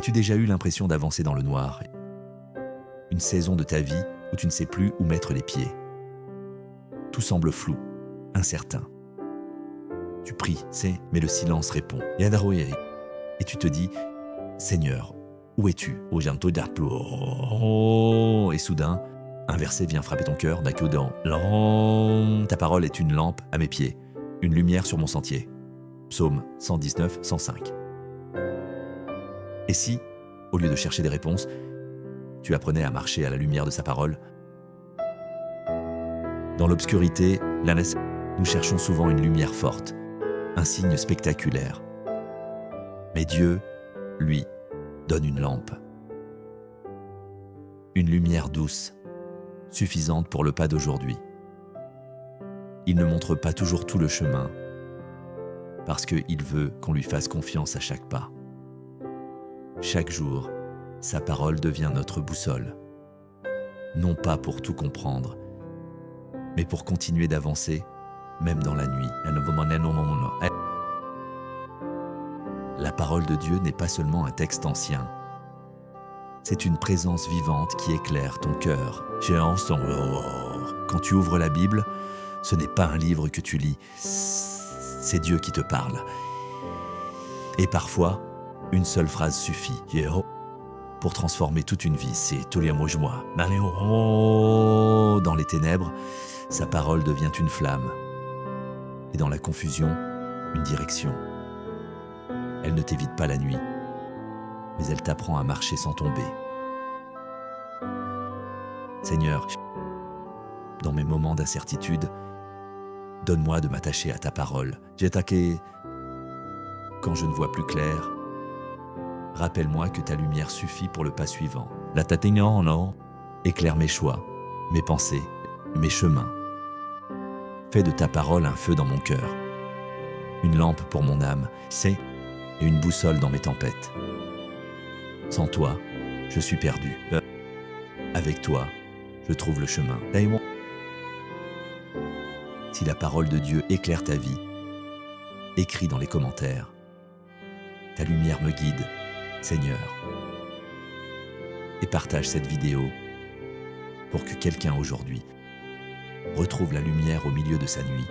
As-tu déjà eu l'impression d'avancer dans le noir? Une saison de ta vie où tu ne sais plus où mettre les pieds. Tout semble flou, incertain. Tu pries, mais le silence répond. Et tu te dis, Seigneur, où es-tu? Et soudain, un verset vient frapper ton cœur. Ta parole est une lampe à mes pieds, une lumière sur mon sentier. Psaume 119, 105. Et si, au lieu de chercher des réponses, tu apprenais à marcher à la lumière de sa parole? Dans l'obscurité, nous cherchons souvent une lumière forte, un signe spectaculaire. Mais Dieu, lui, donne une lampe. Une lumière douce, suffisante pour le pas d'aujourd'hui. Il ne montre pas toujours tout le chemin, parce qu'il veut qu'on lui fasse confiance à chaque pas. Chaque jour, sa parole devient notre boussole. Non pas pour tout comprendre, mais pour continuer d'avancer, même dans la nuit. La parole de Dieu n'est pas seulement un texte ancien. C'est une présence vivante qui éclaire ton cœur. Quand tu ouvres la Bible, ce n'est pas un livre que tu lis, c'est Dieu qui te parle. Et parfois, une seule phrase suffit pour transformer toute une vie. C'est dans les ténèbres, sa parole devient une flamme. Et dans la confusion, une direction. Elle ne t'évite pas la nuit, mais elle t'apprend à marcher sans tomber. Seigneur, dans mes moments d'incertitude, donne-moi de m'attacher à ta parole. Quand je ne vois plus clair, rappelle-moi que ta lumière suffit pour le pas suivant. Éclaire mes choix, mes pensées, mes chemins. Fais de ta parole un feu dans mon cœur, une lampe pour mon âme, et une boussole dans mes tempêtes. Sans toi, je suis perdu. Avec toi, je trouve le chemin. Si la parole de Dieu éclaire ta vie, écris dans les commentaires. Ta lumière me guide, Seigneur. Et partage cette vidéo pour que quelqu'un aujourd'hui retrouve la lumière au milieu de sa nuit.